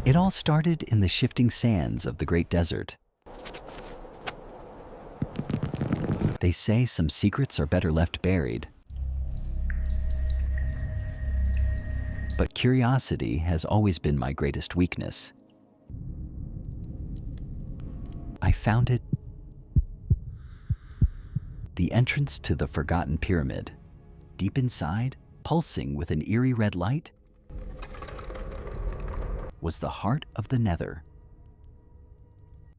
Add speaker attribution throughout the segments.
Speaker 1: It all started in the shifting sands of the Great Desert. They say some secrets are better left buried. But curiosity has always been my greatest weakness. I found it. The entrance to the Forgotten Pyramid. Deep inside, pulsing with an eerie red light, was the heart of the Nether.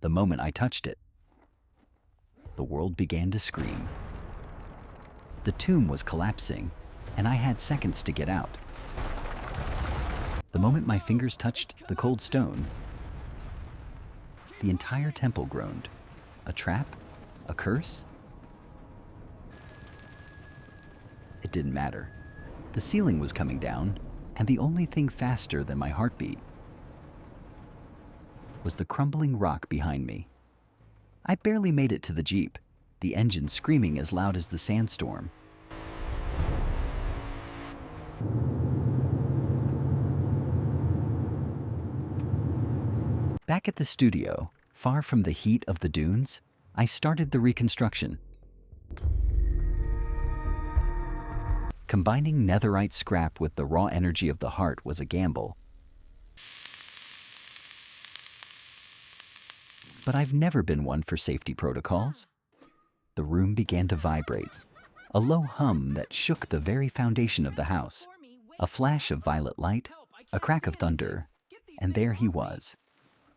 Speaker 1: The moment I touched it, the world began to scream. The tomb was collapsing, and I had seconds to get out. The moment my fingers touched the cold stone, the entire temple groaned. A trap? A curse? It didn't matter. The ceiling was coming down, and the only thing faster than my heartbeat was the crumbling rock behind me. I barely made it to the Jeep, the engine screaming as loud as the sandstorm. Back at the studio, far from the heat of the dunes, I started the reconstruction. Combining netherite scrap with the raw energy of the heart was a gamble. But I've never been one for safety protocols. The room began to vibrate, a low hum that shook the very foundation of the house. A flash of violet light, a crack of thunder, and there he was.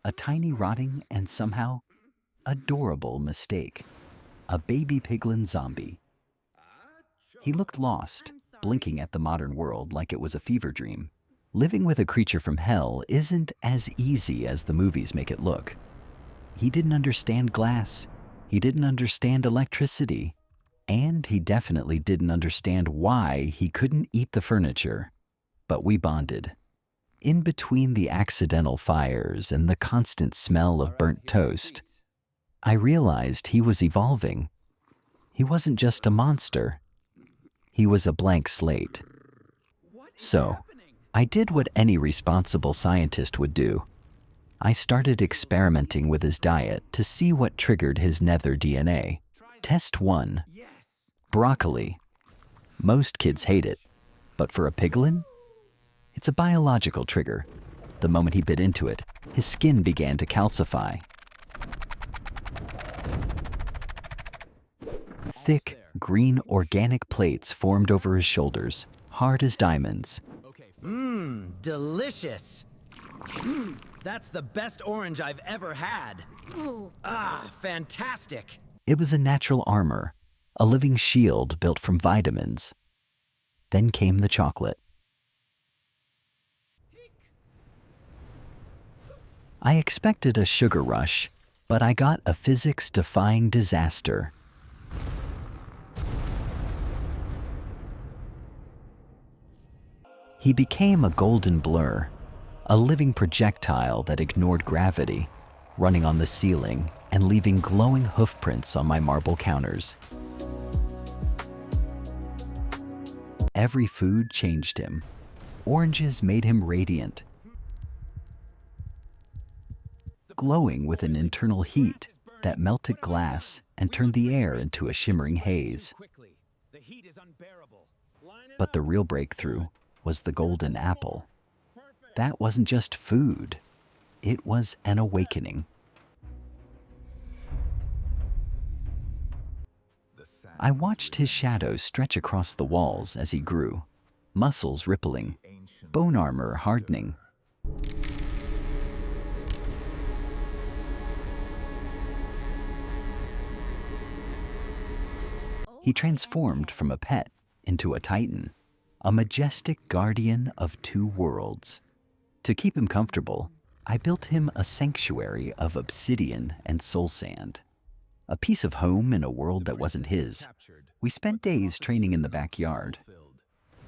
Speaker 1: A tiny rotting and somehow adorable mistake. A baby piglin zombie. He looked lost, blinking at the modern world like it was a fever dream. Living with a creature from hell isn't as easy as the movies make it look. He didn't understand glass, he didn't understand electricity, and he definitely didn't understand why he couldn't eat the furniture. But we bonded. In between the accidental fires and the constant smell of burnt toast, I realized he was evolving. He wasn't just a monster. He was a blank slate. So, I did what any responsible scientist would do. I started experimenting with his diet to see what triggered his nether DNA. Test 1. Broccoli. Most kids hate it, but for a piglin, it's a biological trigger. The moment he bit into it, his skin began to calcify. Thick, green organic plates formed over his shoulders, hard as diamonds.
Speaker 2: Delicious. That's the best orange I've ever had. Fantastic.
Speaker 1: It was a natural armor, a living shield built from vitamins. Then came the chocolate. I expected a sugar rush, but I got a physics-defying disaster. He became a golden blur, a living projectile that ignored gravity, running on the ceiling and leaving glowing hoofprints on my marble counters. Every food changed him. Oranges made him radiant, glowing with an internal heat that melted glass and turned the air into a shimmering haze. But the real breakthrough was the golden apple. That wasn't just food, it was an awakening. I watched his shadow stretch across the walls as he grew, muscles rippling, bone armor hardening. He transformed from a pet into a titan, a majestic guardian of two worlds. To keep him comfortable, I built him a sanctuary of obsidian and soul sand, a piece of home in a world that wasn't his. We spent days training in the backyard.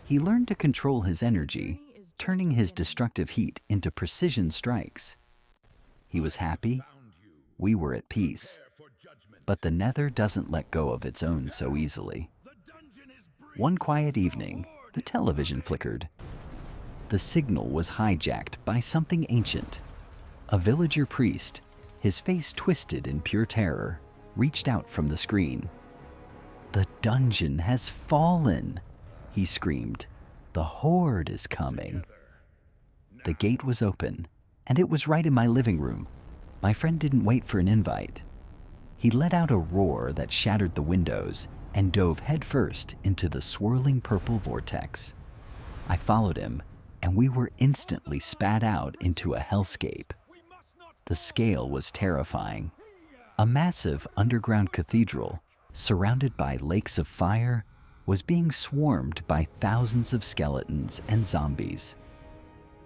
Speaker 1: He learned to control his energy, turning his destructive heat into precision strikes. He was happy, we were at peace. But the Nether doesn't let go of its own so easily. One quiet evening, the television flickered. The signal was hijacked by something ancient, A villager priest, his face twisted in pure terror, reached out from the screen. "The dungeon has fallen," he screamed. "The horde is coming." The gate was open, and it was right in my living room. My friend didn't wait for an invite. He let out a roar that shattered the windows and dove headfirst into the swirling purple vortex. I followed him, and we were instantly spat out into a hellscape. The scale was terrifying. A massive underground cathedral, surrounded by lakes of fire, was being swarmed by thousands of skeletons and zombies.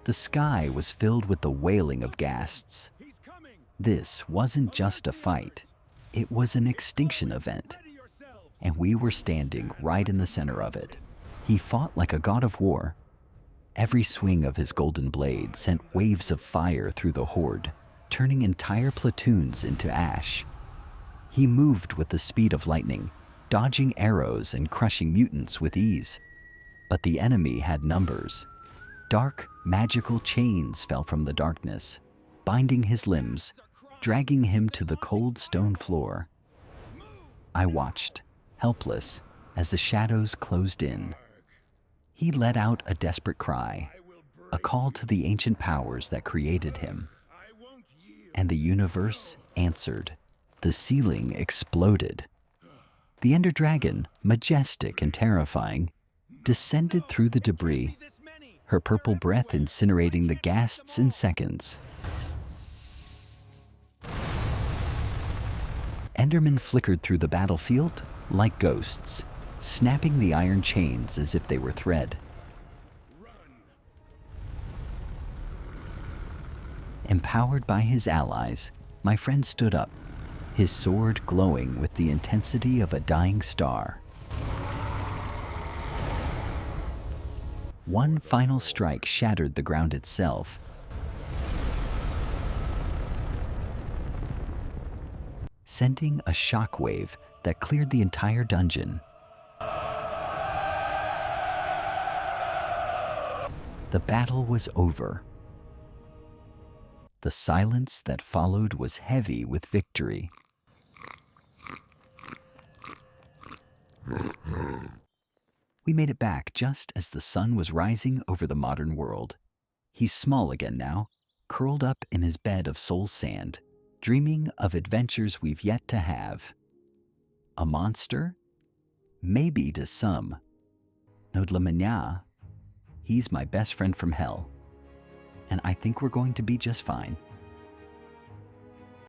Speaker 1: The sky was filled with the wailing of ghasts. This wasn't just a fight, it was an extinction event, and we were standing right in the center of it. He fought like a god of war. Every swing of his golden blade sent waves of fire through the horde, turning entire platoons into ash. He moved with the speed of lightning, dodging arrows and crushing mutants with ease. But the enemy had numbers. Dark, magical chains fell from the darkness, binding his limbs, dragging him to the cold stone floor. I watched, helpless, as the shadows closed in. He let out a desperate cry, a call to the ancient powers that created him. And the universe answered. The ceiling exploded. The Ender Dragon, majestic and terrifying, descended through the debris, her purple breath incinerating the ghasts in seconds. Endermen flickered through the battlefield like ghosts, snapping the iron chains as if they were thread. Empowered by his allies, my friend stood up, his sword glowing with the intensity of a dying star. One final strike shattered the ground itself. Sending a shockwave that cleared the entire dungeon. The battle was over. The silence that followed was heavy with victory. We made it back just as the sun was rising over the modern world. He's small again now, curled up in his bed of soul sand, dreaming of adventures we've yet to have. A monster? Maybe to some. No dla manya. He's my best friend from hell. And I think we're going to be just fine.